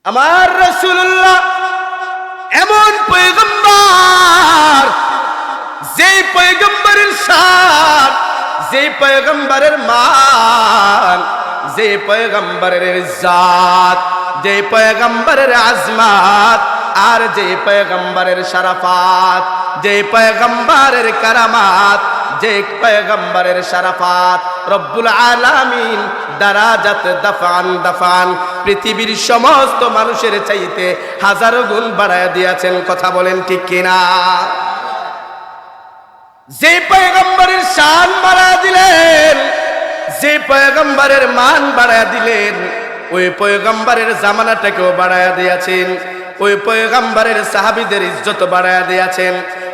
আমার রাসূলুল্লাহ এমন পয়গম্বর, যেই পয়গম্বরের শান, যেই পয়গম্বরের মান, যে পয়গম্বরের ইজ্জত, যে পয়গম্বরের আজমত, আর যে পয়গম্বরের শরাফাত, যে পয়গম্বরের কারামাত, যে পয়গম্বরের শরাফাত রব্বুল আলামিন দারাজাত দাফান দাফান পৃথিবীর সমস্ত মানুষের চাইতে হাজারো গুণ বাড়ায় দিয়েছেন। কথা বলেন ঠিক কিনা? যে পয়গম্বরের শান বাড়ায় দিলেন, যে পয়গম্বরের মান বাড়ায় দিলেন, ওই পয়গম্বরের জামানাটাকেও বাড়ায় দিয়েছেন। ওই পয়গম্বরের সাহাবীদের ইজ্জত বাড়ায় দিয়েছেন,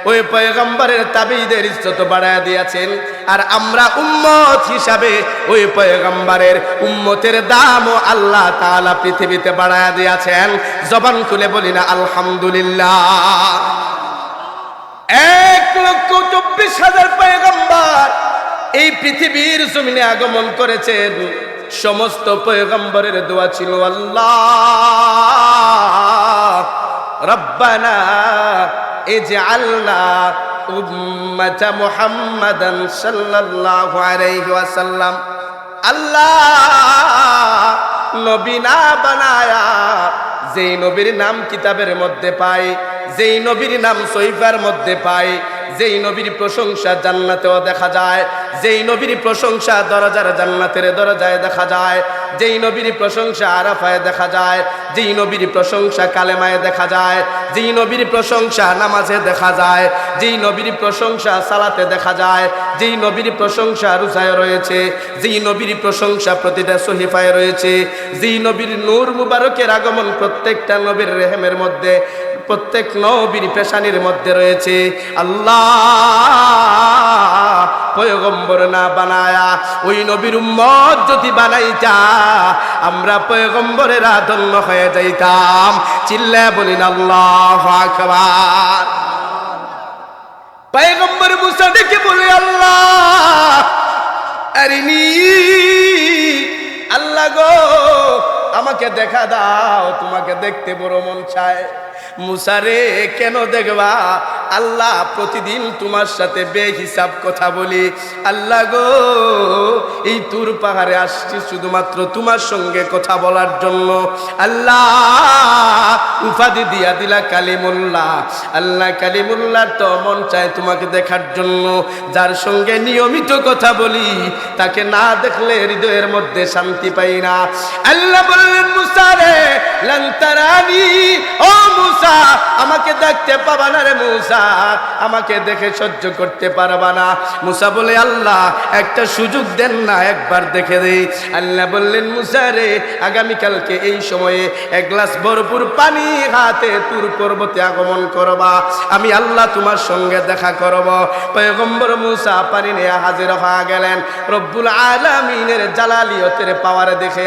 ওই পয়গম্বরের তাবিঈদের ইজ্জত বাড়ায় দিয়েছেন। আর আমরা উম্মত হিসাবে ওই পয়গম্বরের উম্মতের দামও আল্লাহ তাআলা পৃথিবীতে বাড়ায় দিয়েছেন। জবান খুলে বলি না আলহামদুলিল্লাহ। 1,24,000 পয়গম্বর এই পৃথিবীর জমিনে আগমন করেছেন। সমস্ত পয়গম্বরের দোয়া ছিল, আল্লাহ রব্বানা ইজআলনা উম্মাতা মুহাম্মাদান সাল্লাল্লাহু আলাইহি ওয়াসাল্লাম। আল্লাহ নবী না বানায়া, যেই নবীর নাম কিতাবের মধ্যে পাই, যেই নবীর নাম সহিফার মধ্যে পাই, যেই নবীর প্রশংসা জান্নাতেও দেখা যায়, যেই নবীর প্রশংসা দরজার জান্নাতের দরজায় দেখা যায়, যেই নবীর প্রশংসা আরাফায় দেখা যায়, যেই নবীর প্রশংসা কালেমায় দেখা যায়, যেই নবীর প্রশংসা নামাজে দেখা যায়, যেই নবীর প্রশংসা সালাতে দেখা যায়, যেই নবীর প্রশংসা রোজায় রয়েছে, যেই নবীর প্রশংসা প্রতিটা সহিফায় রয়েছে, যেই নবীর নূর মুবারকের আগমন প্রত্যেকটা নবীর রেহেমের মধ্যে, প্রত্যেক নবীর পেশানির মধ্যে রয়েছে। আল্লাহ পয়গম্বর না বানায়া ওই নবীর উম্মত যদি বানাইতা, আমরা পয়গম্বরের ধন্য হয়ে যাইতাম। চিল্লায়া বলিন আল্লাহু আকবার। পয়গম্বর মুসা ডেকে বলে, আল্লাহ আরিনি, আল্লাহ গো আমাকে দেখা দাও, তোমাকে দেখতে বড় মন চায়। মুসা রে কেন দেখবা? আল্লাহ প্রতিদিন তোমার সাথে বেহিসাব কথা বলি। আল্লাহ গো এই তুর পাহাড়ে আসছি শুধুমাত্র তোমার সঙ্গে কথা বলার জন্য। আল্লাহ উপাধি দিয়া দিলা কালিমুল্লাহ। আল্লাহ কালিমুল্লাহ তো মন চায় তোমাকে দেখার জন্য। যার সঙ্গে নিয়মিত কথা বলি তাকে না দেখলে হৃদয়ের মধ্যে শান্তি পাই না। আল্লাহ বললেন, মুসা রে লান তারানি, ও মুসা আমাকে দেখতে পাবা না রে মুসা, আমাকে দেখে সহ্য করতে পারবা না। মুসা বলে, আল্লাহ একটা সুযোগ দেন না, একবার দেখে দেই। আল্লাহ বললেন, মুসা রে আগামীকালকে এই সময়ে এক গ্লাস ভরপুর পানি হাতে তুর পর্বতে আগমন করবা, আমি আল্লাহ তোমার সঙ্গে দেখা করব। পয়গম্বর মুসা পানি নিয়ে হাজির হয়ে গেলেন। রব্বুল আলামিনের জালালিয়তের পাওয়ারে দেখে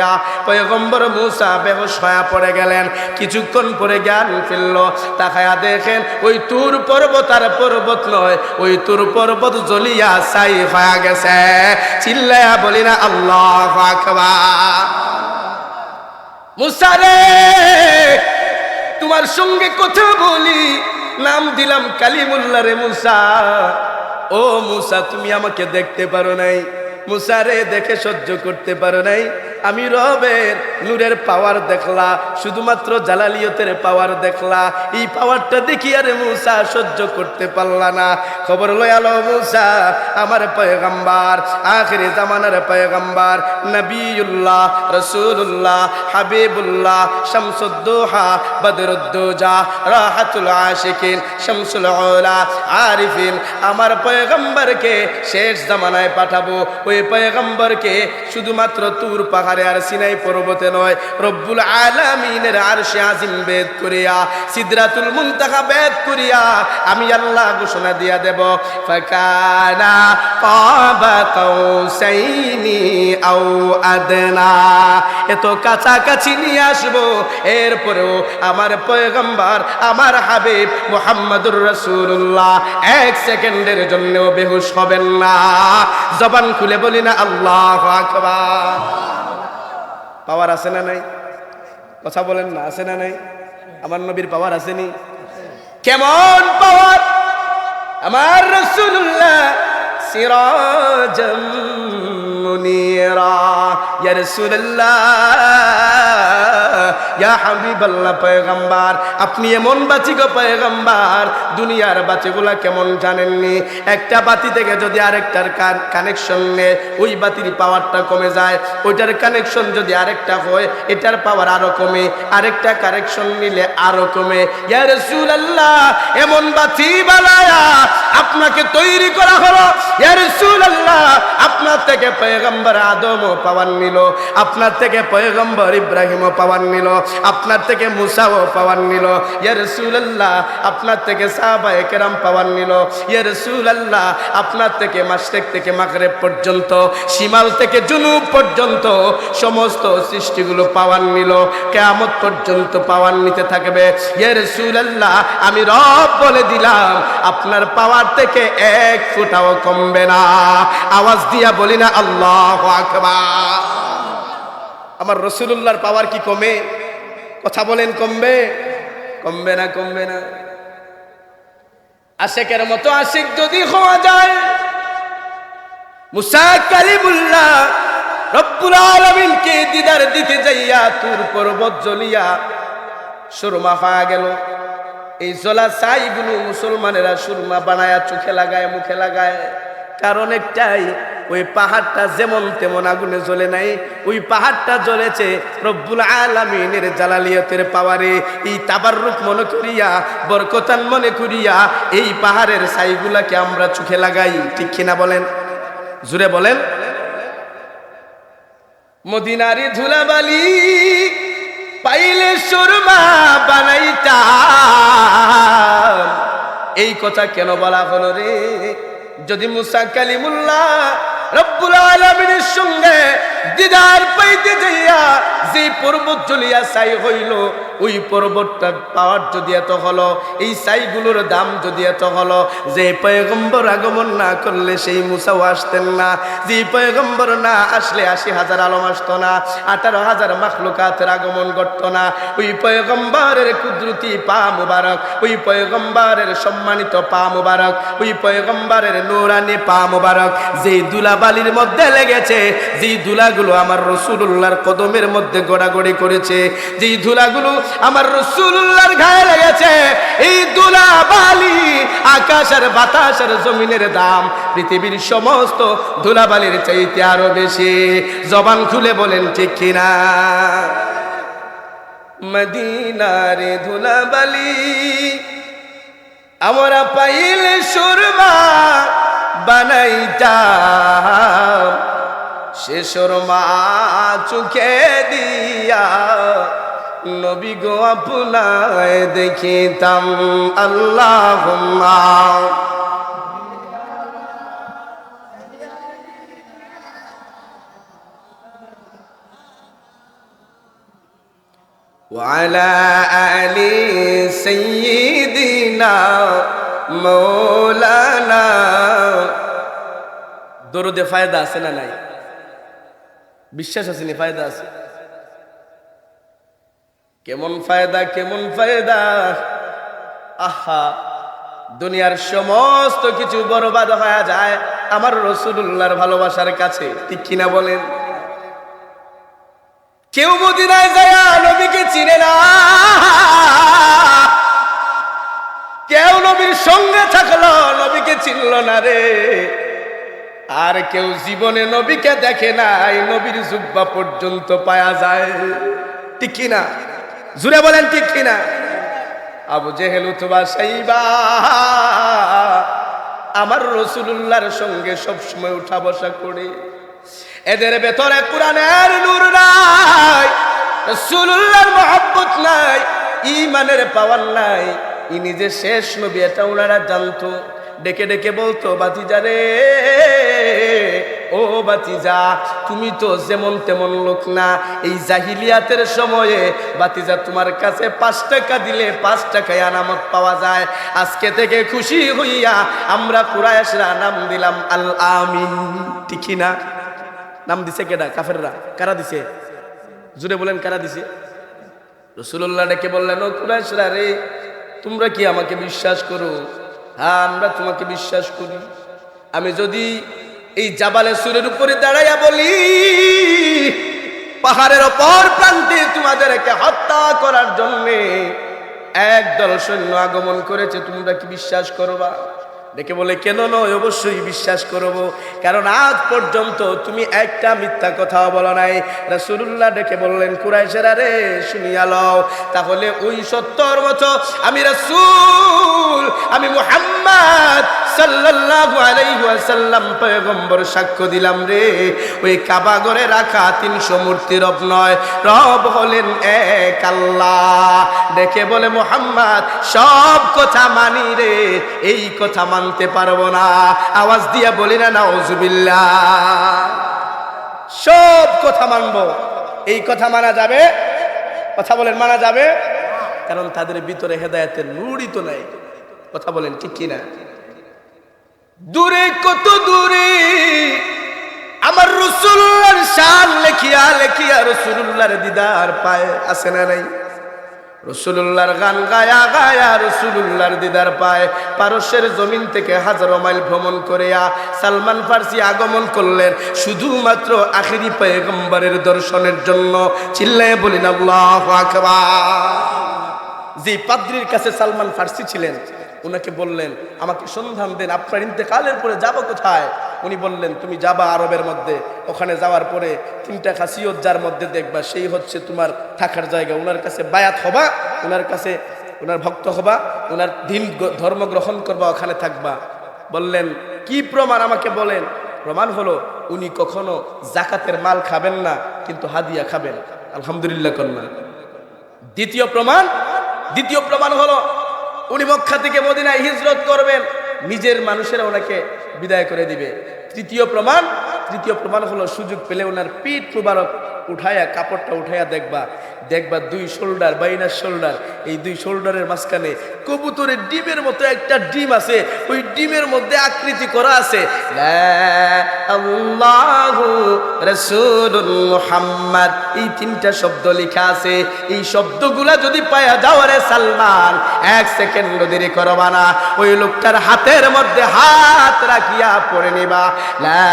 পয়গম্বর মুসা বেহুশ হয়ে পড়ে গেলেন। কিছুক্ষণ পরে জ্ঞান ফিরল। তাকায়া দেখেন ওই তুর পর্বত আর পর্বত নয়, ওই তুর পর্বত জ্বলিয়া ছাই হয়ে গেছে। চিল্লায়া বলি না আল্লাহু আকবার। মুসা রে তোমার সঙ্গে কথা বলি, নাম দিলাম কালিমুল্লাহ রে মুসা। ও মুসা তুমি আমাকে দেখতে পারো নাই, মুসা রে দেখে সহ্য করতে পারো নাই। আমি রবের নূরের পাওয়ার দেখলা, শুধুমাত্র জালালিয়তের পাওয়ার দেখলা। এই পাওয়ারটা দেখি আরে মুসা সহ্য করতে পারলা না। খবর লয়ালো মুসা আমার পয়গম্বর, আখিরি জামানার পয়গম্বর, নবিউল্লাহ, রাসূলুল্লাহ, হাবিবুল্লাহ, শামসুদ্দোহা, বদরুদ্দোজা, রাহাতুল আশিকিন, শামসুল উলা, আরিফিন, আমার পয়গম্বরকে শেষ জামানায় পাঠাবো। ওই পয়গম্বরকে শুধুমাত্র তুর পাহাড়ে আর সিনাই পর্বতে নয়, রব্বুল আলামিনের আরশে আজিম বেদ করিয়া, সিদরাতুল মুনতাহা বেদ করিয়া আমি আল্লাহ ঘোষণা দিয়া দেব, ফাকানা কাবা কাউসাইনি আও আদনা। এত কাছাকাছি নিয়ে আসবো, এরপরেও আমার পয়গম্বর, আমার হাবিব মুহাম্মদুর রাসূলুল্লাহ 1 সেকেন্ডের জন্যও বেহুশ হবেন না। জবান খুলে বলি না আল্লাহু আকবার। পাওয়ার আছে না নাই? কথা বলেন না, আছে না নাই? আমার নবীর পাওয়ার আসেনি? কেমন পাওয়ার! আমার রাসূলুল্লাহ সিরাজাম মুনীরা, ইয়া রাসূলুল্লাহ, ইয়া হাবিবাল্লাহ, পয়গম্বর আপনি এমন বাতি গো পয়গম্বর, দুনিয়ার বাতিগুলা কেমন জানেননি? একটা বাতি থেকে যদি আরেকটার কানেকশন নেয়, ওই বাতির পাওয়ারটা কমে যায়। ওইটার কানেকশন যদি আরেকটা হয়, এটার পাওয়ার আরো কমে, আরেকটা কানেকশন নিলে আরো কমে। ইয়া রাসূলুল্লাহ, এমন বাতি বানায়া আপনাকে তৈরি করা হলো। ইয়া রাসূলুল্লাহ, আপনার থেকে পয়গম্বর আদমও পাওয়ার নিল, আপনার থেকে পয়গম্বর ইব্রাহিমও পাওয়ার নিল, আপনার থেকে মুসাও পাওয়ার নিল। ইয়া রাসূলুল্লাহ, আপনার থেকে সাহাবায়ে কেরাম পাওয়ার নিল। ইয়া রাসূলুল্লাহ, আপনার থেকে মাশরিক থেকে মাগরিব পর্যন্ত, শিমাল থেকে জুনুব পর্যন্ত সমস্ত সৃষ্টিগুলো পাওয়ার নিল, কিয়ামত পর্যন্ত পাওয়ার নিতে থাকবে। ইয়া রাসূলুল্লাহ, আমি রব বলে দিলাম, আপনার পাওয়ার থেকে এক ফুটাও কমবে না। আওয়াজ দিয়া বলি না আল্লাহু আকবার। আমার রাসূলুল্লাহর পাওয়ার কি কমে? কথা বলেন, কমবে? কমবে না, কমবে না। আশিকের মতো আশিক যদি হওয়া যায়, মুসা কালিমুল্লাহ রব্বুল আলামিনকে দিদার দিতে যাইয়া তুর পর্বত জ্বলিয়া সুরমা হয়ে গেল। এই জ্বলা ছাইগুলো মুসলমানেরা সুরমা বানায়া চোখে লাগায়, মুখে লাগায়। কারণ একটাই, ওই পাহাড়টা যেমন তেমন আগুনে জ্বলে নাই, ওই পাহাড়টা জ্বলেছে রব্বুল আলামিনের জালালিয়তের পাওয়ারে। এই তাবাররুক মনে করিয়া, বরকতান মনে করিয়া এই পাহাড়ের ছাইগুলাকে আমরা চোখে লাগাই। ঠিক কিনা বলেন? জুড়ে বলেন। মদিনারি ধুলাবালি পাইলে সুরমা বানাইতাম, এই কথা কেন বলা হলো রে? যদি মুসা কালিমুল্লাহ রব্বুল আলামিনের সঙ্গে দিদার পাইতে যাইয়া যে পর্বত জ্বলিয়া ছাই হইল, ওই পর্বতটা পাওয়ার যদি এত হলো, এই ছাইগুলোর দাম যদি এত হলো, যে পয়গম্বর আগমন না করলে সেই মুসাও আসতেন না, যে পয়গম্বর না আসলে ৮০,০০০ আলম আসতো না, ১৮,০০০ মাখলুকাতের আগমন ঘটতো না। ওই পয়গম্বরের কুদরতি পা মুবারক, ওই পয়গম্বরের সম্মানিত পা মুবারক, ওই পয়গম্বরের নূরানি পা মুবারক যেই দুলাবালির মধ্যে লেগেছে, যেই দুলাগুলো আমার রাসূলুল্লাহর কদমের মধ্যে গড়াগড়ি করেছে, যেই ধুলাগুলো আমার রাসূলুল্লাহর গায়ে লেগেছে, এই ধুলাবালি আকাশ আর বাতাস আর জমিনের দাম পৃথিবীর সমস্ত ধুলাবালির চাইতে আরো বেশি। জবান খুলে বলেন ঠিক কিনা? মদিনার ধুলাবালি আমরা পাইলে সুরমা বানাইতাম, সে সুরমা চোখে দিয়া নবী গো আপনায় দেখিতাম। আল্লাহুম্মা ওয়ালা আলি সাইয়্যিদিনা মাওলানা। দরুদে ফায়দা আছে না নাই? বিশ্বাস আছে নি? ফায়দা আছে। কেমন ফায়দা, কেমন ফায়দা! আহা, দুনিয়ার সমস্ত কিছু বরবাদ হয়ে যায় আমার রাসূলুল্লাহর ভালোবাসার কাছে। ঠিক কিনা বলেন? কেউ মদিনায় যায় নবীকে চিনে না, কেউ নবীর সঙ্গে থাকলো নবীকে চিনল না রে। আর কেউ জীবনে নবীকে দেখে নাই, নবীর জুব্বা পর্যন্ত পাওয়া যায়। ঠিক কিনা? জুড়ে বলেন ঠিক কিনা? আবু জেহেল উতবা সাইবা আমার রাসূলুল্লাহর সঙ্গে সব সময় উঠা বসা করে। এদের ভেতরে কোরআনের নূর নাই, রাসূলুল্লাহর মহব্বত নাই, ঈমানের পাওয়ার নাই। ই নিজে শেষ নবী এটা ওনারা জানতো। ডেকে ডেকে বলতো, বাতিজা রে, ও বাতিজা, তুমি তো যেমন তেমন লোক না। এই জাহিলিয়াতের সময়ে বাতিজা তোমার কাছে ৫ টাকা দিলে ৫ টাকায় আনামত পাওয়া যায়। আজকে থেকে খুশি হইয়া আমরা কুরাইশরা নাম দিলাম আল আমিন। ঠিক না? নাম দিছে কেডা? কাফেররা। কারা দিছে? জুড়ে বলেন, কারা দিছে? রাসূলুল্লাহ ডেকে বললেন, ও কুরাইশরা রে, তোমরা কি আমাকে বিশ্বাস করো? হ্যাঁ, আমরা তোমাকে বিশ্বাস করি। আমি যদি এই জাবালে সুরের উপরে দাঁড়াইয়া বলি পাহাড়ের অপর প্রান্তে তোমাদেরকে হত্যা করার জন্য একদল সৈন্য আগমন করেছে, তোমরা কি বিশ্বাস করবা? ডেকে বলে, কেন নয়, অবশ্যই বিশ্বাস করব, কারণ আজ পর্যন্ত তুমি একটা মিথ্যা কথাও বলো নাই। রাসূলুল্লাহ ডেকে বললেন, কুরাইশেরা রে, শুনিয়া লও, তাহলে ওই 70 বছর আমি রাসূল, আমি মুহাম্মদ সাল্লাল্লাহু আলাইহি ওয়াসাল্লাম পয়গম্বর সাক্ষ্য দিলাম রে, ওই কাবা ঘরে রাখা 300 মূর্তি রব নয়, রব হলেন এক আল্লাহ। ডেকে বলে, মুহাম্মদ সব কথা মানি রে, এই কথা মানতে পারবো না। আওয়াজ দিয়া বলি না নাউজুবিল্লাহ। সব কথা মানবো, এই কথা মানা যাবে? কথা বলেন, মানা যাবে? কারণ তাদের ভিতরে হেদায়েতের নূরই তো নাই। কথা বলেন ঠিক কিনা? দূরে, কত দূরে আমার রাসূলুল্লাহর শান লেখিয়া লেখিয়া রাসূলুল্লাহর দিদার পায়, আছে না নাই? রাসূলুল্লাহর গান গায়া গায়া রাসূলুল্লাহর দিদার পায়। পারস্যের জমিন থেকে হাজারো মাইল ভ্রমণ করিয়া সালমান ফার্সি আগমন করলেন শুধুমাত্র আখিরি পয়গম্বরের দর্শনের জন্য। চিল্লায়ে বলেন আল্লাহু আকবার। যে পাদ্রীর কাছে সালমান ফার্সি ছিলেন, উনাকে বললেন, আমাকে সন্ধান দেন, আপনার ইন্তেকালের পরে যাব কোথায়? উনি বললেন, তুমি যাবা আরবের মধ্যে, ওখানে যাওয়ার পরে 3টা খাসিয়ত যার মধ্যে দেখবা, সেই হচ্ছে তোমার থাকার জায়গা। ওনার কাছে বায়াত হবা, ওনার কাছে ওনার ভক্ত হবা, ওনার দিন ধর্ম গ্রহণ করবা, ওখানে থাকবা। বললেন, কি প্রমাণ আমাকে বলেন? প্রমাণ হলো উনি কখনো জাকাতের মাল খাবেন না, কিন্তু হাদিয়া খাবেন। আলহামদুলিল্লাহ কন্যা। দ্বিতীয় প্রমাণ হলো উনি মক্কা থেকে মদিনায় হিজরত করবেন, নিজের মানুষেরা ওনাকে বিদায় করে দিবে। তৃতীয় প্রমাণ হলো সুযোগ পেলে ওনার পিঠ মুবারক উঠায়া, কাপড়টা উঠায়া দেখবা 2 শোল্ডার, বাইনার শোল্ডার, এই 2 শোল্ডারের মাঝখানে কবুতরের ডিমের মতো একটা ডিম আছে, ওই ডিমের মধ্যে আকৃতি করা আছে লা আল্লাহু রাসূলুল মুহাম্মদ, এই 3টা শব্দ লেখা আছে। এই শব্দগুলা যদি পায়া যাও রে সালমান, 1 সেকেন্ড দেরি করবা না, ওই লোকটার হাতের মধ্যে হাত রাখিয়া পড়ে নিবা লা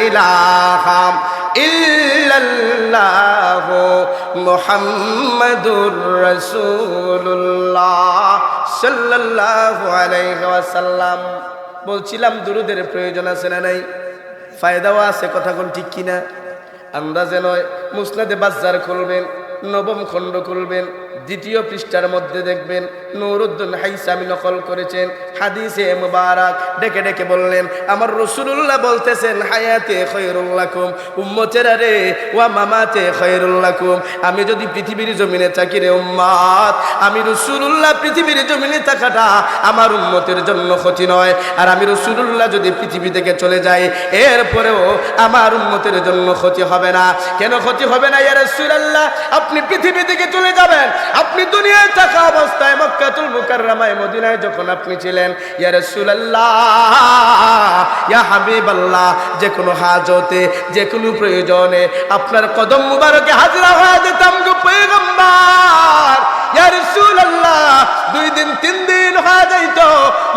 ইলাহা ইল্লাল্লাহু মুহাম্মাদুর রাসূলুল্লাহ সাল্লাল্লাহু আলাইহি ওয়াসাল্লাম। বলছিলাম দুরুদের প্রয়োজন আছে না নাই? ফায়দাও আছে, কথা কোন ঠিক কিনা? আমরা যেন মুসনাদে বাজ্জার খুলবেন, 9ম খণ্ড খুলবেন, 2য় পৃষ্ঠার মধ্যে দেখবেন নুরুদ্দিন হাইসামি নকল করেছেন হাদিসে মুবারক। ডেকে ডেকে বললেন, আমার রাসূলুল্লাহ বলতেছেন, হায়াতে খায়রুল লাকুম, উম্মতেরা রে, ওয়া মামাতে খায়রুল লাকুম। আমি যদি পৃথিবীর জমিনে থাকি রে উম্মত, আমি রাসূলুল্লাহ পৃথিবীর জমিনে থাকাটা আমার উম্মতের জন্য ক্ষতি নয়। আর আমি রাসূলুল্লাহ যদি পৃথিবী থেকে চলে যাই, এরপরেও আমার উম্মতের জন্য ক্ষতি হবে না। কেন ক্ষতি হবে না? ইয়া রাসূলুল্লাহ, আপনি পৃথিবী থেকে চলে যাবেন, আপনি দুনিয়ায় থাকা অবস্থায় মক্কাতুল মুকাররমায় মদিনায় যখন আপনি ছিলেন, ইয়া রাসূলুল্লাহ, ইয়া হাবিবাল্লাহ, যে কোনো হাজতে, যে কোনো প্রয়োজনে আপনার কদম মুবারকে হাজিরা হয়ে যেতাম গো পয়গম্বর। ইয়া রাসূলুল্লাহ, 2 দিন 3 দিন হয়ে যাইতো,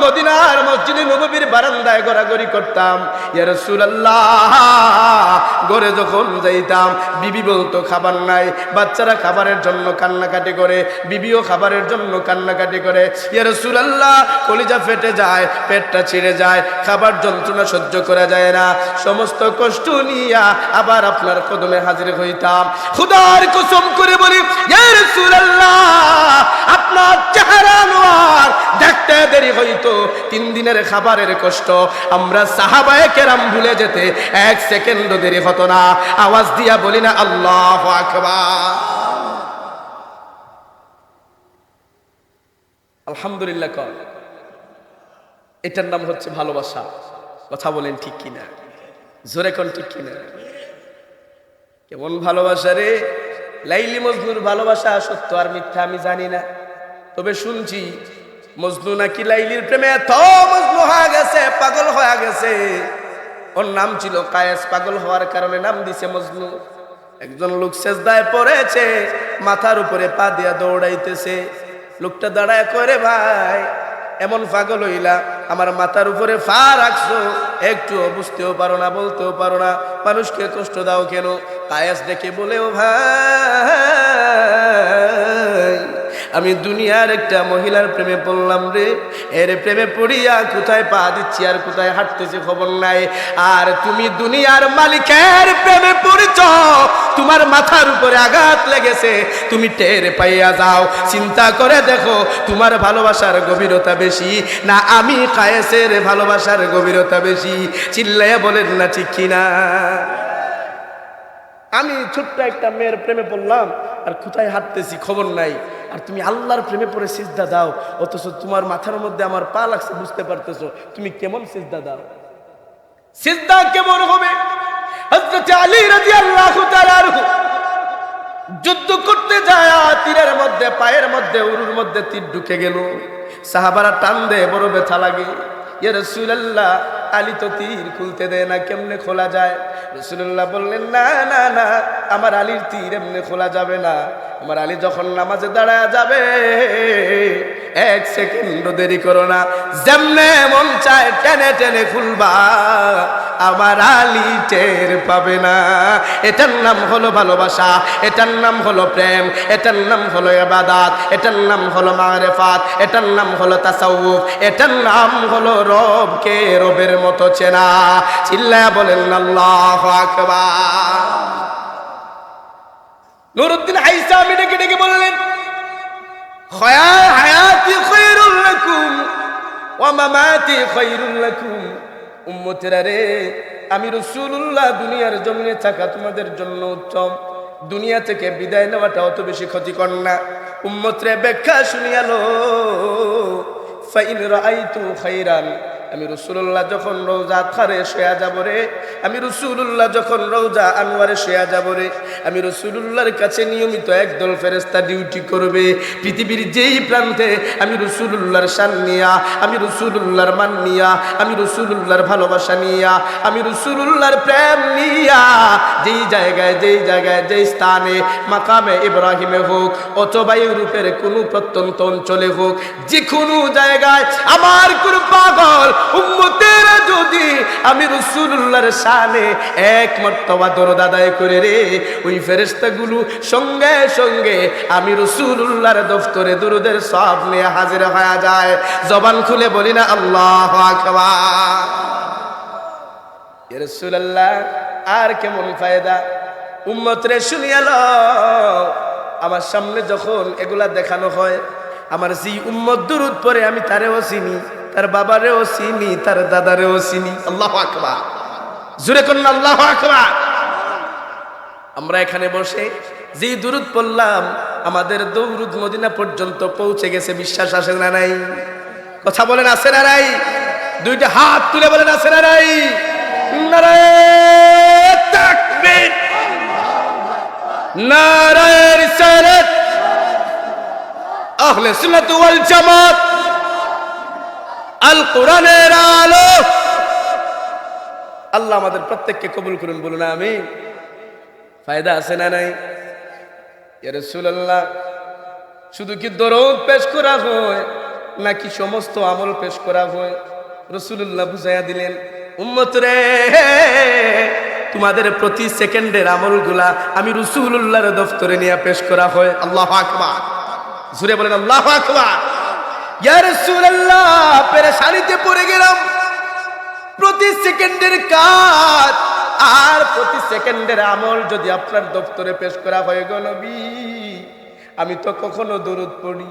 মদিনার মসজিদে নববীর বারান্দায় ঘোরাঘুরি করতাম। ইয়া রাসূলুল্লাহ, ঘরে যখন যাইতাম, বিবি বলতো খাবার নাই, বাচ্চারা খাবারের জন্য কান্নাকাটি করে, বিবিও খাবারের জন্য কান্নাকাটি করে। ইয়া রাসূলুল্লাহ, কলিজা ফেটে যায়, পেটটা ছিঁড়ে যায়, খাবার যন্ত্রণা সহ্য করা যায় না, সমস্ত কষ্ট নিয়া আবার আপনার কদমে হাজির হইতাম। খোদার কসম করে বলি, ইয়া রাসূলুল্লাহ, আপনার চেহারা নোয়ার দেখতে দেরি হইতো, 3 দিনের খাবারের কষ্ট আমরা সাহাবায়ে কেরাম ভুলে যেতে 1 সেকেন্ড দেরি হতো না। আওয়াজ দিয়া বলি না আল্লাহু আকবার। আলহামদুলিল্লাহ কর। এটার নাম হচ্ছে ভালোবাসা। কথা বলেন ঠিক কিনা? জোরে কোন ঠিক কিনা? কেমন ভালোবাসা রে! লাইলি মজনুর ভালোবাসা সত্য আর মিথ্যা আমি জানি না, তবে শুনছি মজনু নাকি লাইলির প্রেমে এত মজনু হয়ে গেছে, পাগল হয়ে গেছে। ওর নাম ছিল কায়েস, পাগল হওয়ার কারণে নাম দিছে মজনু। একজন লোক সেজদায় পড়েছে, মাথার উপরে পা দিয়া দৌড়াইতেছে। লোকটা দাঁড়ায় করে, ভাই এমন পাগল হইলা, আমার মাথার উপরে পা রাখছো, একটু বুঝতেও পারো না, বলতেও পারো না, মানুষকে কষ্ট দাও কেন? কায়েস ডেকে বলে, ও ভাই, আমি দুনিয়ার একটা মহিলার প্রেমে পড়লাম রে, এর প্রেমে পড়িয়া কোথায় পা দিচ্ছি আর কোথায় হাঁটতেছি খবর নাই। আর তুমি দুনিয়ার মালিকের প্রেমে পড়েছ, তোমার মাথার উপরে আঘাত লেগেছে, তুমি টের পাইয়া যাও। চিন্তা করে দেখো, তোমার ভালোবাসার গভীরতা বেশি না আমি কায়েসের ভালোবাসার গভীরতা বেশি? চিল্লাইয়া বলেন না ঠিক কিনা? আমি ছোট্ট একটা মেয়ের প্রেমে পড়লাম আর কোথায় হাঁটতেছি খবর নাই, আর তুমি আল্লাহর প্রেমে পড়ে সিজদা দাও, অথচ তোমার মাথার মধ্যে আমার পা লাগছে, বুঝতে পারতেছো তুমি কেমন সিজদা দাও? সিজদা কেমন হবে? হযরত আলী রাদিয়াল্লাহু তাআলা যুদ্ধ করতে যায়, তীরের মধ্যে, পায়ের মধ্যে, উরুর মধ্যে তীর ঢুকে গেল। সাহাবারা টান দেয়, বড় ব্যথা লাগে। ইয়া রাসূলুল্লাহ, আলী তো তীর খুলতে দেয় না, কেমনে খোলা যায়? রাসূলুল্লাহ বললেন, না না না, আমার আলীর তীর এমনি খোলা যাবে না। আমার আলী যখন নামাজে দাঁড়ায় যাবে, এক সেকেন্ড দেরি করো না, যেমনে মন চায় টেনে টেনে খুলবা, আমার আলী টের পাবে না। এটার নাম হলো ভালোবাসা, এটার নাম হলো প্রেম, এটার নাম হলো ইবাদত, এটার নাম হলো মারিফাত, এটার নাম হলো তাসাউফ, এটার নাম হলো রবকে রবের মতো চেনা। চিল্লায়া বলেন আল্লাহু আকবার। নুরউদ্দিন আইসামি ডেকে ডেকে বললেন, হায়াতি খায়রুল লাকুম ওয়া মামাতি খায়রুল লাকুম। উম্মতেরা রে, আমি রাসূলুল্লাহ দুনিয়ার জমিনে থাকা তোমাদের জন্য উত্তম, দুনিয়া থেকে বিদায় নেওয়াটা অত বেশি ক্ষতিকর না। উম্মতরে ব্যাখ্যা শুনিয়ালো, ফাইন রাআইতু খায়রান, আমি রাসূলুল্লাহ যখন রওজা আতহারে শুয়া যাব রে, আমি রাসূলুল্লাহ যখন রওজা আনওয়ারে শুয়া যাব রে, আমি রাসূলুল্লাহর কাছে নিয়মিত একদল ফেরেশতা ডিউটি করবে। পৃথিবীর যেই প্রান্তে আমি রাসূলুল্লাহর শান নিয়া, আমি রাসূলুল্লাহর মান নিয়া, আমি রাসূলুল্লাহর ভালোবাসা নিয়া, আমি রাসূলুল্লাহর প্রেম নিয়া, যেই জায়গায় যেই স্থানে, মাকামে ইব্রাহিমে হোক অথবা ইউরোপের কোনো প্রত্যন্ত অঞ্চলে হোক, যে কোনো জায়গায় আমার কোন পাগল উম্মতেরা যদি আমি রাসূলুল্লাহর শানে এক মর্তবা দরদ আদায় করে রে, ওই ফেরেশতাগুলো সঙ্গে সঙ্গে আমি রাসূলুল্লাহর দফতরে দরুদের সওয়াব নিয়ে হাজির হয়ে যায়। জবান খুলে বলি না আল্লাহু আকবার। ইয়া রাসূলুল্লাহ, আর কেমন ফায়দা? উম্মতরে শুনিয়া লও, আমার সামনে যখন এগুলা দেখানো হয়, আমার যে উম্মত দুরূদ পড়ে আমি তারেও চিনি, তার বাবারেও চিনি, তার দাদারেও চিনি। আল্লাহু আকবার, জোরে করুন আল্লাহু আকবার। আমরা এখানে বসে যে দুরূদ পড়লাম, আমাদের দৌরুদ মদিনা পর্যন্ত পৌঁছে গেছে, বিশ্বাস আসে না নাই? কথা বলেন আছে না নাই? দুইটা হাত তুলে বলেন আছে না নাই? নারায়ে তাকবীর, নারায়ে রিসালাত, আহলে সুন্নাত ওয়াল জামাত, আল কোরআনের আলো। আল্লাহ আমাদের প্রত্যেককে কবুল করুন, বলুন আমিন। ফায়দা আছে না নাই? ইয়া রাসূলুল্লাহ, শুধু কি দরুদ পেশ করা হয় নাকি সমস্ত আমল পেশ করা হয়? রাসূলুল্লাহ বুঝাইয়া দিলেন, উম্মত রে, তোমাদের প্রতি সেকেন্ডের আমলগুলা আমি রাসূলুল্লাহর দফতরে নিয়ে পেশ করা হয়। আল্লাহু আকবার, জোরে বলেন আল্লাহু আকবার। ইয়া রাসূলুল্লাহ, পেরেশানিতে পড়ে গেলাম, প্রতি সেকেন্ডের কাজ আর প্রতি সেকেন্ডের আমল যদি আপনার দপ্তরে পেশ করা হয় গো নবী, আমি তো কখনো দরুদ পড়ি,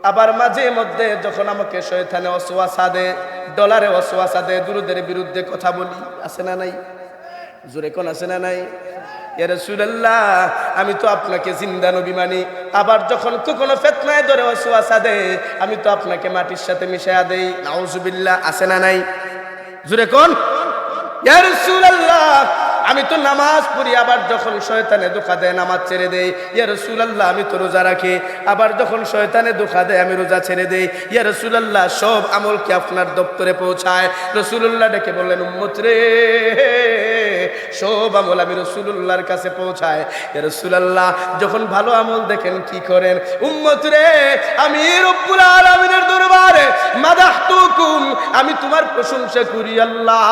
আবার মাঝে মধ্যে যখন আমাকে শয়তানে ওয়াসওয়াসা দেয়, ডলারে ওয়াসওয়াসা দেয়, দুরুদের বিরুদ্ধে কথা বলি, আছে না নাই? জোরে কোন আছে না নাই? ইয়া রাসূলুল্লাহ, আমি তো আপনাকে জিন্দা নবী মানি, আবার যখন কখনো ফিতনায় ধরে ওয়াসওয়াসা দেয়, আমি তো আপনাকে মাটির সাথে মিশায়া দেই, নাউজুবিল্লাহ, আছে না নাই? জোরে কোন। ইয়া রাসূলুল্লাহ, আমি তো নামাজ পড়ি, আবার যখন শয়তানে ধোঁকা দেয় নামাজ ছেড়ে দেই। ইয়া রাসূলুল্লাহ, আমি তো রোজা রাখি, আবার যখন শয়তানে ধোঁকা দেয় আমি রোজা ছেড়ে দেই। ইয়া রাসূলুল্লাহ, সব আমল কি আপনার দপ্তরে পৌঁছায়? রাসূলুল্লাহ ডেকে বললেন, উম্মত রে, সব আমল আমি রাসূলুল্লাহর কাছে পৌঁছায়। ইয়া রাসূলুল্লাহ যখন ভালো আমল দেখেন কি করেন? উম্মত রে, আমি রব্বুল আলামিনের দরবারে মাদাহতুকুম, আমি তোমার প্রশংসা করি আল্লাহ।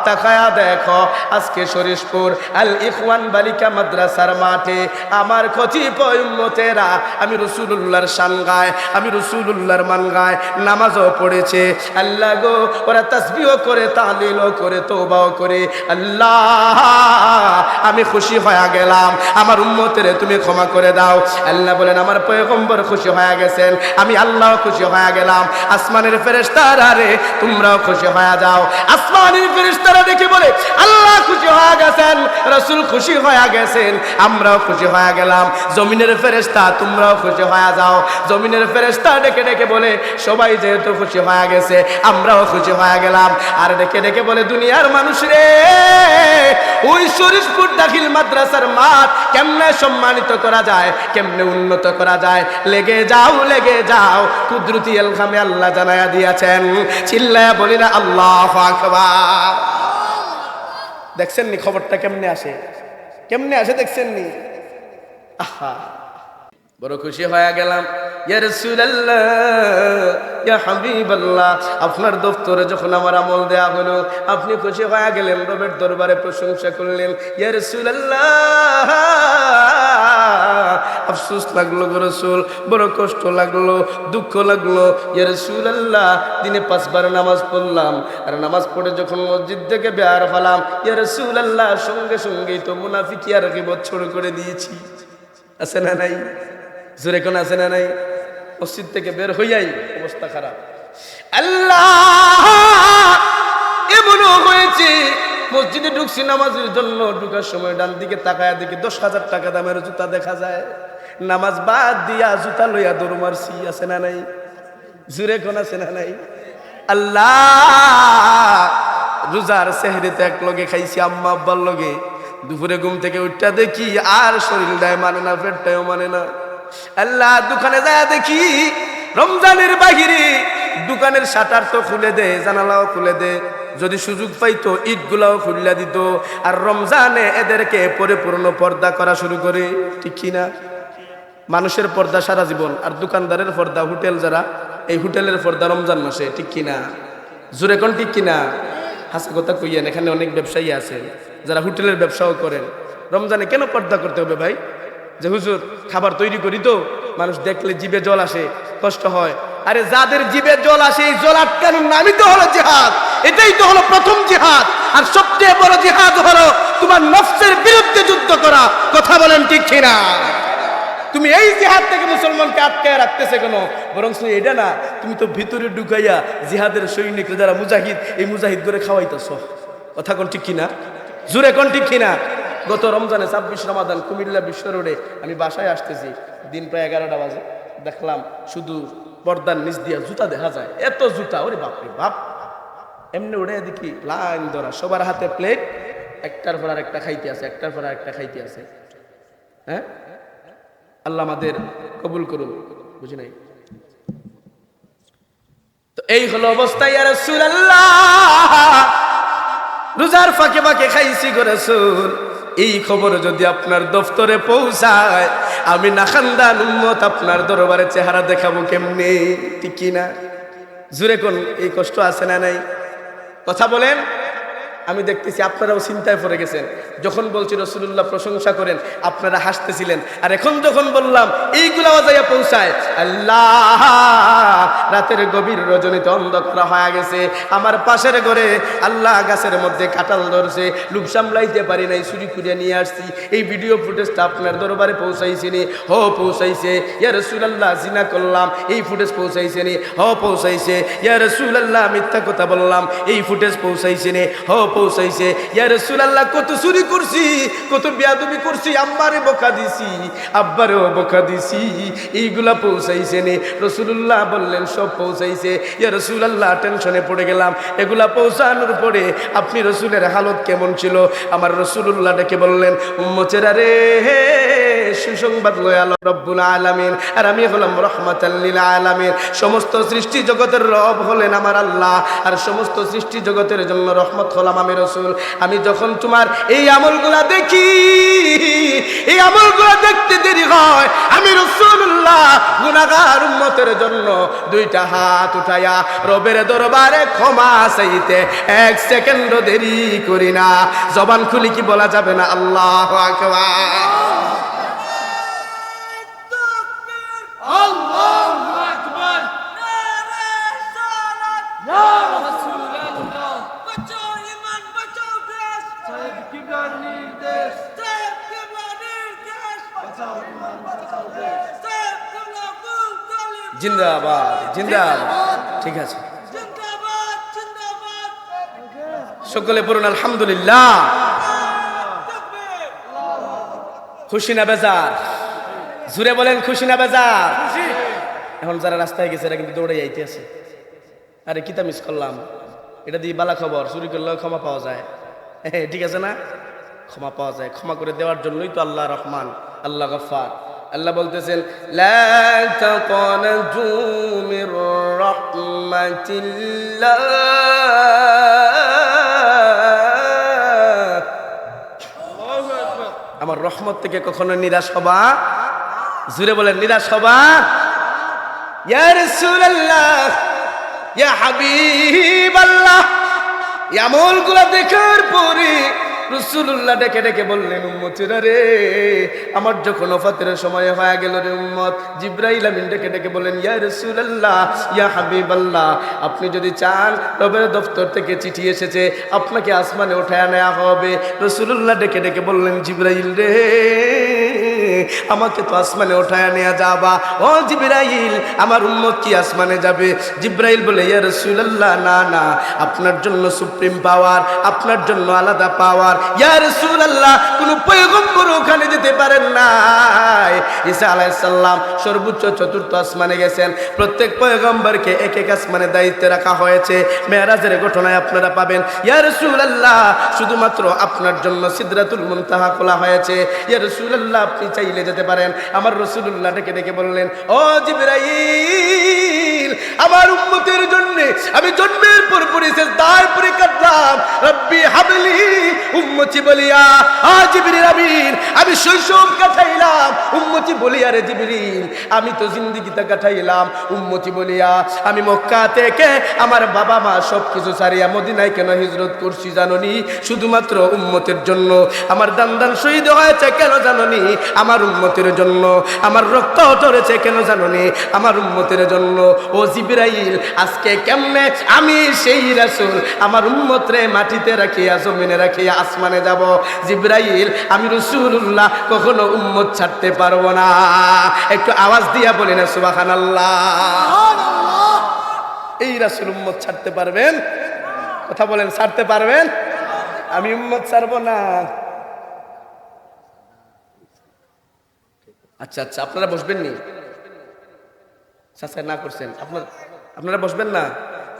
তাকায়া দেখো, আজকে শরীফপুর আল ইখওয়ান বালিকা মাদ্রাসার মাঠে আমার খতিব উম্মতেরা আমি রাসূলুল্লাহর শান গায়, আমি রাসূলুল্লাহর মান গায়, নামাজও পড়েছে। আল্লাহ গো, ওরা তাসবিহও করে, তাহলিলও করে, তওবাও করে। আল্লাহ আমি খুশি হয়ে গেলাম, আমার উম্মতেরে তুমি ক্ষমা করে দাও। আল্লাহ বলেন আমার পয়গম্বর খুশি হয়ে গেছেন, আমি আল্লাহ খুশি হয়ে গেলাম। আসমানের ফেরেশতারা রে তোমরাও খুশি হয়ে যাও। আসমানের ফেরেশতারা দেখে বলে আল্লাহ খুশি হয়ে গেছেন, রাসূল খুশি হয়ে গেছেন, আমরাও খুশি হয়ে গেলাম। জমিনের ফেরেশতা তোমরাও খুশি হয়ে যাও। জমিনের ফেরেশতা ডেকে ডেকে বলে সবাই যেহেতু খুশি হয়ে গেছে আমরাও খুশি হয়ে গেলাম। আর ডেকে ডেকে বলে দুনিয়ার মানুষ রে, ওই শরীফপুর দাখিল মাদ্রাসার মাঠ কেমনে সম্মানিত করা যায়, কেমনে উন্নত করা যায়, লেগে যাও লেগে যাও। কুদরতি এলহামে আল্লাহ জানায়া দিয়েছেন। চিল্লায়া বলি না আল্লাহু আকবার। দেখছেন নি খবরটা কেমনে আসে, কেমনে আসে দেখছেন নি? আহা, বড় খুশি হয়ে গেলাম। ইয়া রাসূলুল্লাহ, ইয়া হাবিবাল্লাহ, আপনার দফতরে যখন আমার আমল দেয়া হলো আপনি খুশি হয়ে গেলেন, রবের দরবারে প্রশংসা করলেন। ইয়া রাসূলুল্লাহ, আফসোস লাগলো গো রাসূল, বড় কষ্ট লাগলো, দুঃখ লাগলো। ইয়া রাসূলুল্লাহ, দিনে 5 বার নামাজ পড়লাম, আর নামাজ পড়ে যখন মসজিদ থেকে বের হলাম, ইয়া রাসূলুল্লাহ, সঙ্গে সঙ্গেই তো মুনাফিকি আর গীবত শুরু করে দিয়েছি। আছে না নাই? জোরে কোন আছে না নাই? মসজিদ থেকে বের হইয়াই অবস্থা খারাপ। আল্লাহ, এমনও হয়েছে মসজিদে ঢুকছি নামাজের জন্য, ঢুকার সময় ডান দিকে তাকায়া দেখি 10,000 টাকা দামের জুতা দেখা যায়। নামাজ বাদ দিয়া জুতা লইয়া দৌড় মারছি। আছে না নাই? জোরে কোন আছে না নাই? আল্লাহ, রোজার সেহরিতে এক লগে খাইছি আম্মা আব্বার লগে। দুপুরে ঘুম থেকে উঠটা দেখি আর শরীরটাই মানে না, পেটটাও মানে না। আল্লাহ, দোকানে যায় দেখি রমজানের বাহিরে দোকানের শাটার তো খুলে দে, জানালাও খুলে দে, যদি সুযোগ পাইতো ঈদগুলাও খুললা দিত। আর রমজানে এদেরকে পরিপূর্ণ পর্দা করা শুরু করে। ঠিক কিনা? মানুষের পর্দা সারা জীবন, আর দোকানদারের পর্দা, হোটেল যারা, এই হোটেলের পর্দা রমজান মাসে। ঠিক কিনা? জোরে কোন ঠিক কিনা? হাসা কথা কইয়েন, এখানে অনেক ব্যবসায়ী আছেন যারা হোটেলের ব্যবসাও করেন। রমজানে কেন পর্দা করতে হবে ভাই? যে হুজুর খাবার তৈরি করি তো মানুষ দেখলে জিভে জল আসে, কষ্ট হয়। আরে যাদের জিভে জল আসে এই জল আটকানোর নামই তো হলো জিহাদ। এটাই তো হলো প্রথম জিহাদ। আর সবচেয়ে বড় জিহাদ হলো তোমার নফসের বিরুদ্ধে যুদ্ধ করা। কথা বলেন ঠিক কিনা? তুমি এই জিহাদ থেকে মুসলমানকে আটকায় রাখতেছে কেন? বরং এটা না, তুমি তো ভিতরে ঢুকাইয়া জিহাদের সৈনিক যারা মুজাহিদ, এই মুজাহিদ করে খাওয়াইতেছ। কথা কোন ঠিক কিনা? জোরে কোন ঠিক কিনা? গত রমজানে 26 রমাদান কুমিল্লা বিশ্ব রোডে আমি বাসায় আসতেছি, দিন প্রায় 11টা বাজে, দেখলাম শুধু পর্দার নিচ দিয়া জুতা দেখা যায়। এত জুতা, ওরে বাপরে বাপ। এমনি উঠে দেখি লাইন ধরা, সবার হাতে প্লেট, একটার পর আর একটা খাইতে আছে, একটার পর আর একটা খাইতে আছে। হ্যাঁ, আল্লাহ আমাদের কবুল করুন। বুঝি নাই? তো এই হলো অবস্থা। ইয়া রাসূলুল্লাহ, রোজার ফাঁকে ফাঁকে খাইছি গো রাসূল। এই খবর যদি আপনার দফতরে পৌঁছায়, আমি না খানদান উম্মত আপনার দরবারে চেহারা দেখাবো কেমনে? ঠিক কিনা? জুরে কোন এই কষ্ট আছে না নাই? কথা বলেন। আমি দেখতেছি আপনারাও চিন্তায় পড়ে গেছেন। যখন বলছি রাসূলুল্লাহ প্রশংসা করেন আপনারা হাসতেছিলেন, আর এখন যখন বললাম এইগুলা বাজাইয়া পৌঁছায়, আল্লাহ, রাতের গভীর রজনীতে অন্ধকার হয়ে গেছে। আমার পাশের ঘরে আল্লাহ গাছের মধ্যে কাঁঠাল ধরছে, লোভ সামলাইতে পারি নাই, চুরি করে নিয়ে আসছি। এই ভিডিও ফুটেজটা আপনার দরবারে পৌঁছাইছে নি? হ পৌঁছাইছে। ইয়া রাসূলুল্লাহ জিনা করলাম, এই ফুটেজ পৌঁছাইছে নি? হ পৌঁছাইছে। ইয়া রাসূলুল্লাহ মিথ্যা কথা বললাম, এই ফুটেজ পৌঁছাইছে নি? হ পৌঁছাইছে। ইয়া রাসূলুল্লাহ কত চুরি করছি, কত বেয়াদবি করছি, আম্মারে বকা দিছি, আব্বারেও বকা দিছি, এইগুলা পৌঁছাইছে নি? রাসূলুল্লাহ বললেন সব পৌঁছাইছে। ইয়া রাসূলুল্লাহ টেনশনে পড়ে গেলাম। এগুলা পৌঁছানোর পরে আপনি রাসূলের হালত কেমন ছিল? আমার রাসূলুল্লাহ ডেকে বললেন, উম্মতেরা রে, সুসংবাদ লয়াল রব্বুল আলামিন, আর আমি হলাম রহমাতাল লিল আলামিন। সমস্ত সৃষ্টি জগতের রব হলেন আমার আল্লাহ, আর সমস্ত সৃষ্টি জগতের জন্য রহমত হলাম আমি রাসূল। আমি যখন তোমার এই আমলগুলা দেখি, এই আমলগুলা দেখতে দেরি হয়, আমি রাসূলুল্লাহ গুনাহগার উম্মতের জন্য দুইটা হাত উঠায়া রবের দরবারে ক্ষমা চাইতে এক সেকেন্ডও দেরি করি না। জবান খুলি কি বলা যাবে না আল্লাহু আকবার? আল্লাহু আকবার। ইয়া রাসূলুল্লাহ, বাঁচাও ঈমান, বাঁচাও দেশ, সাহেব কিবলার নির্দেশ, সাহেব কিবলার নির্দেশ, বাঁচাও ঈমান, বাঁচাও দেশ, সাহেব কিবলা কুল তালিব জিন্দাবাদ, জিন্দাবাদ। ঠিক আছে, জিন্দাবাদ, জিন্দাবাদ। সকলে পড়ুন আলহামদুলিল্লাহ। খুশি না বেজার? জুড়ে বলেন খুশি না বেজার? এখন যারা রাস্তায় গেছে এরা কিন্তু দৌড়ে যাইতে আছে, আরে কিতা মিস করলাম, এটা দিয়ে বালা খবর, চুরি করলেও ক্ষমা পাওয়া যায়। ঠিক আছে না? ক্ষমা পাওয়া যায়, ক্ষমা করে দেওয়ার জন্যই তো আল্লাহ রহমান, আল্লাহ গফফার। আল্লাহ বলতেছেন লা তাকনাতু মির রাহমাতিল্লাহ, আমার রহমত থেকে কখনো নিরাশ হবা, জুড়ে বলেন নিরাশ হবা। ইয়া রাসূলুল্লাহ, ইয়া হাবিবাল্লাহ, এই আমলগুলো দেখার পরে রাসূলুল্লাহ ডেকে ডেকে বললেন উম্মতেরা রে, আমার যখন ওফাতের সময় হয়ে গেল রে উম্মত, জিবরাইল আমিন ডেকে ডেকে বললেন ইয়া রাসূলুল্লাহ, ইয়া হাবিবাল্লাহ, আপনি যদি চান রবের দফতর থেকে চিঠি এসেছে, আপনাকে আসমানে উঠায় নেওয়া হবে। রাসূলুল্লাহ ডেকে ডেকে বললেন জিবরাইল রে, আমাকে তো আসমানে উঠায় নেওয়া যাবা, ও জিবরাইল আমার উম্মত কি আসমানে যাবে? জিবরাইল বলে ইয়া রাসূলুল্লাহ, না না, আপনার জন্য সুপ্রিম পাওয়ার, আপনার জন্য আলাদা পাওয়ার। ইয়া রাসূলুল্লাহ, কোন পয়গম্বর ওখানে যেতে পারেন নাই। ঈসা আলাইহিস সালাম সর্বোচ্চ চতুর্থ আসমানে গেছেন। প্রত্যেক পয়গম্বরকে এক এক আসমানে দায়িত্বে রাখা হয়েছে। মেরাজের ঘটনায় আপনারা পাবেন ইয়া রাসূলুল্লাহ, শুধুমাত্র আপনার জন্য সিদরাতুল মুনতাহা খোলা হয়েছে। ইয়া রাসূলুল্লাহ, আপনি চাইলে যেতে পারেন। আমার রাসূলুল্লাহ ডেকে ডেকে বললেন ও জিবরাইল, আমার উম্মতের জন্য আমি জন্মের পর পরে সিজদায় পড়ে কাঁদলাম, রব্বি হাবলি উম্মতি বলিয়া। জিবরিল আমিন, আমি শৈশব কাটাইলাম উম্মতি বলিয়া রে জিবরিল, আমি তো জিন্দেগিটা কাটাইলাম উম্মতি বলিয়া। আমি মক্কা থেকে আমার বাবা মা সব কিছু ছাড়িয়া মদিনায় কেন হিজরত করছি জাননি? শুধুমাত্র উম্মতের জন্য। আমার দান দান শহীদ হয়েছে কেন জাননি? আমার উম্মতের জন্য। আমার রক্ত ঝরেছে কেন জাননি? আমার উম্মতের জন্য। ও জিবরাইল, আজকে কেমনে আমি সেই রাসূল আমার উম্মতরে মাটিতে রাখিয়া জমিনে রাখিয়া আসমানে যাব? জিবরাইল, আমি রাসূলুল্লাহ কখনো উম্মত ছাড়তে পারবো না। একটু আওয়াজ দিয়া বলি না সুবহানাল্লাহ। এই রাসূল উম্মত ছাড়তে পারবেন? কথা বলেন, ছাড়তে পারবেন? আমি উম্মত ছাড়বো না। আচ্ছা আচ্ছা, আপনারা বসবেন নি? সাবস্ক্রাইব না করছেন আপনারা বসবেন না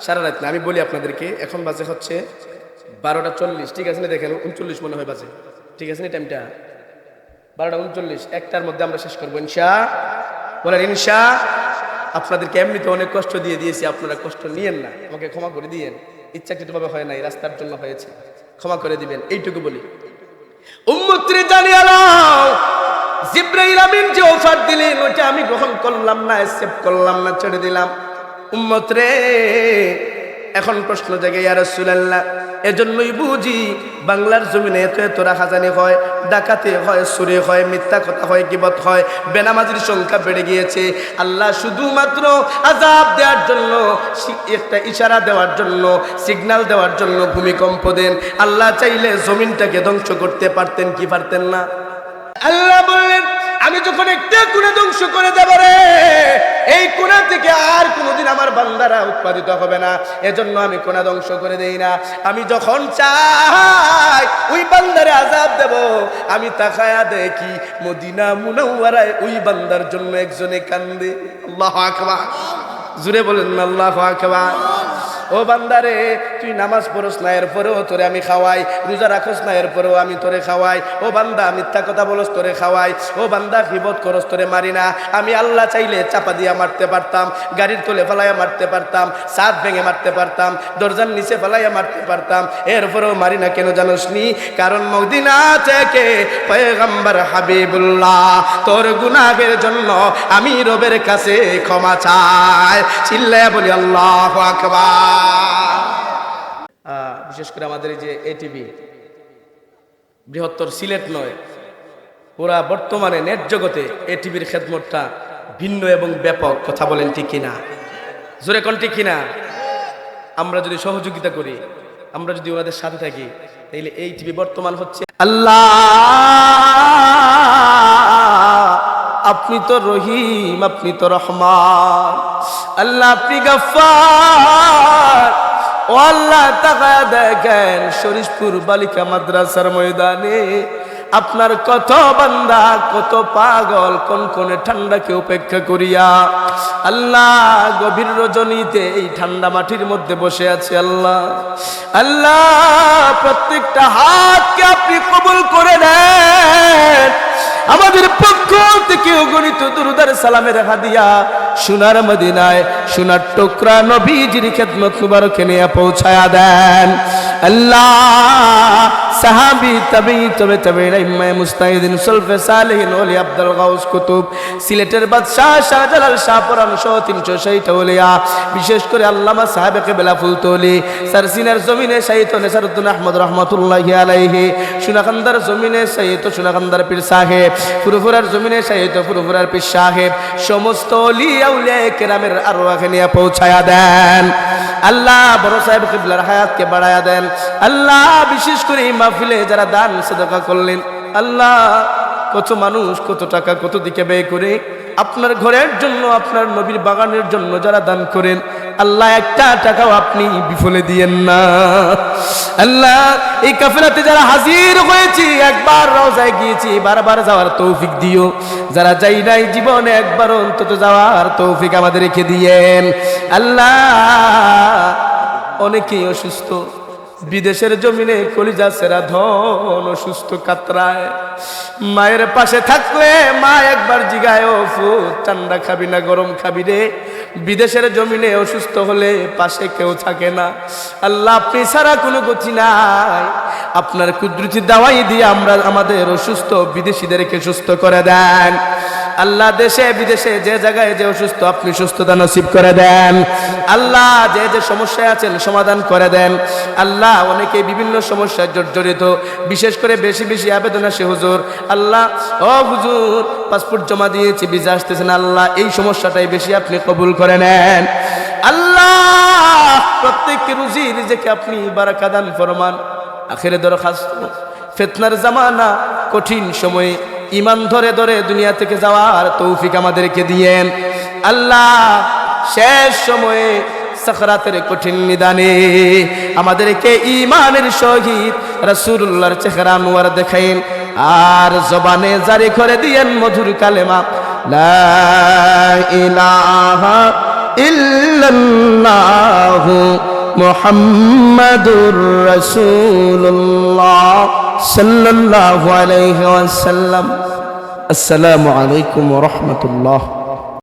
সারা রাত না। আমি বলি আপনাদেরকে, এখন বাজে হচ্ছে 12টা 40, ঠিক আছে না? দেখেন 39 মনে হয় বাজে, ঠিক আছে না? টাইমটা 12টা 39, একটার মধ্যে আমরা শেষ করবো ইনশা। বলেন ইনশা। আপনাদেরকে এমনিতে অনেক কষ্ট দিয়ে দিয়েছি, আপনারা কষ্ট নিয়েন না, আমাকে ক্ষমা করে দিয়েন। ইচ্ছাকৃতভাবে হয় নাই, রাস্তার জন্য হয়েছে, ক্ষমা করে দিবেন, এইটুকু বলি। উম্মতরে জানিয়ে নাও, জিবরাইল আমিন যে অফার দিলেন ওটা আমি গ্রহণ করলাম না, অ্যাকসেপ্ট করলাম না, ছেড়ে দিলাম। উম্মত রে, এখন প্রশ্ন জাগে ইয়া রাসূলুল্লাহ, এজন্যই বুঝি বাংলার জমিনে এত এত রাহাজানি হয়, ডাকাতি হয়, চুরি হয়, মিথ্যা কথা হয়, গীবত হয়, বেনামাজির সংখ্যা বেড়ে গিয়েছে। আল্লাহ শুধুমাত্র আযাব দেওয়ার জন্য, একটা ইশারা দেওয়ার জন্য, সিগন্যাল দেওয়ার জন্য ভূমিকম্প দেন। আল্লাহ চাইলে জমিনটাকে ধ্বংস করতে পারতেন কি পারতেন না? আল্লাহ বললেন আমি যখন একটা কোণা ধ্বংস করে দেব রে, এই কোণা থেকে আর কোনোদিন আমার বান্দারা উৎপাদিত হবে না। এজন্য আমি কোণা ধ্বংস করে দেই না। আমি যখন চাই ওই বান্দারে আযাব দেব, আমি তাকায়া দেখি মদিনা মুনাওয়ারায় ওই বান্দার জন্য একজনে কান্দে। আল্লাহু আকবার, জুড়ে বলেন আল্লাহু আকবার। ও বান্দারে, তুই নামাজ পড়স না এরপরেও তোরে আমি খাওয়াই, রোজা রাখস না এরপরেও আমি তোরে খাওয়াই, ও বান্দা মিথ্যা কথা বলস তোরে খাওয়াই, ও বান্দা গীবত করস তোরে মারি না। আমি আল্লাহ চাইলে চাপা দিয়া মারতে পারতাম, গাড়ির তলে ফেলাইয়া মারতে পারতাম, ছাদ ভেঙে মারতে পারতাম, দরজার নিচে ফেলাইয়া মারতে পারতাম, এরপরেও মারি না। কেন জানোস নি? কারণ মদিনা থেকে পয়গম্বর হাবিবুল্লাহ তোর গুনাহের জন্য আমি রবের কাছে ক্ষমা চাই। চিল্লায়া বলি আল্লাহু আকবার। বিশেষ করে আমাদের এই যে এটিভি বৃহত্তর সিলেট নয়, পুরা বর্তমানে নেট জগতে এটিভির খেদমতটা ভিন্ন এবং ব্যাপক। কথা বলেন ঠিক কিনা? জোরে কোন ঠিক কিনা? আমরা যদি সহযোগিতা করি, আমরা যদি ওনাদের সাথে থাকি, তাহলে এই টিভি বর্তমান হচ্ছে। আল্লাহ আপনি তো রহিম, আপনি তো রহমান, আল্লাহ আপনি গফফার। ও আল্লাহ তাকায়া দেখেন শরীফপুর বালিকা মাদ্রাসার ময়দানে আপনার কত বান্দা, কত পাগল কনকনে ঠান্ডাকে উপেক্ষা করিয়া আল্লাহ গভীর রজনীতে এই ঠান্ডা মাটির মধ্যে বসে আছে। আল্লাহ আল্লাহ প্রত্যেকটা হাতকে আপনি কবুল করে নেন। আমাদের পক্ষ থেকে অগণিত দুরুদার সালামের হাদিয়া সোনার মদিনায় সোনার টুকরা নবীজির খেদমত মুবারকে নিয়ে পৌঁছায়া দেন। আল্লাহ সাহাবী তাবেঈ তাবেঈন ইমাম মুস্তাহিদিন সুলফে সালেহিন ওলি আব্দুল গাউস কুতুব সিলেটের বাদশাহ শাহজালাল শাহপুরান সহ 360 ওলিয়া, বিশেষ করে আল্লামা সাহেবে কেবলা ফুলতলি সারসিনার জমিনে শাহীদ নেসারউদ্দিন আহমদ রহমাতুল্লাহি আলাইহি, সোনাকান্দার জমিনে শাহীদ সোনাকান্দার পীর সাহেব, ফুরফুরার জমিনে শাহীদ ফুরফুরার পীর সাহেব, সমস্ত ওলিয়া উলিয়া কেরামের আরওয়াহ নিয়ে পৌঁছায়া দেন। আল্লাহ বড় সাহেব কিবলার হায়াতকে বাড়ায়া দেন। আল্লাহ বিশেষ করে এই মাহফিলে যারা দান সাদাকা করলেন, আল্লাহ কত মানুষ কত টাকা কত দিকে ব্যয় করে আপনার ঘরের জন্য, আপনার নবীর বাগানের জন্য যারা দান করেন, আল্লাহ একটা টাকাও আপনি বিফলে দিয়েন না। আল্লাহ এই কাফেলাতে যারা হাজির হয়েছি, একবার রওজায় গিয়েছি, বারবার যাওয়ার তৌফিক দিও। যারা যাই নাই জীবনে একবার অন্তত যাওয়ার তৌফিক আমাদের রেখে দিয়েন। আল্লাহ অনেকেই অসুস্থ, বিদেশের জমিনে কলিজা সেরা ধন অসুস্থ কাতরায়, মায়ের পাশে থাকলে মা একবার জিগায় ও ফুট ঠান্ডা খাবি না গরম খাবি রে। বিদেশের জমিনে অসুস্থ হলে পাশে কেউ থাকে না। আল্লাহ আপনি ছাড়া কোনো গতি নাই, আপনার কুদরতি দাওয়াই দিয়ে আমরা আমাদের অসুস্থ বিদেশিদেরকে সুস্থ করে দেন। আল্লাহ দেশে বিদেশে যে জায়গায় যে অসুস্থ আপনি সুস্থতা নসিব করে দেন। আল্লাহ যে যে সমস্যায় আছেন সমাধান করে দেন। আল্লাহ অনেকে বিভিন্ন সমস্যায় জর্জরিত, বিশেষ করে বেশি বেশি আবেদন আসে হুজুর। আল্লাহ ও হুজুর পাসপোর্ট জমা দিয়েছি, ভিসা আসতেছে না, আল্লাহ এই সমস্যাটাই বেশি আপনি কবুল করে নেন। আল্লাহ প্রত্যেককে রুজি রিজেকে আপনি বারাকা দান ফরমান। আখিরে দরখাস্ত, ফিতনার জামানা, কঠিন সময়ে ঈমান ধরে ধরে দুনিয়া থেকে যাওয়ার তৌফিক আমাদেরকে দিয়েন। আল্লাহ শেষ সময়ে সাকরাতের কঠিন নিদানে আমাদেরকে ঈমানের সহিত রাসূলুল্লাহর চেহারা আনোয়ার দেখাইন, আর জবানে জারি করে দিয়েন মধুর কালেমা লা ইলাহা ইল্লাল্লাহু মুহাম্মাদুর রাসূলুল্লাহ সাল্লাল্লাহু আলাইহি ওয়াসাল্লাম। আসসালামু আলাইকুম ওয়া রাহমাতুল্লাহ।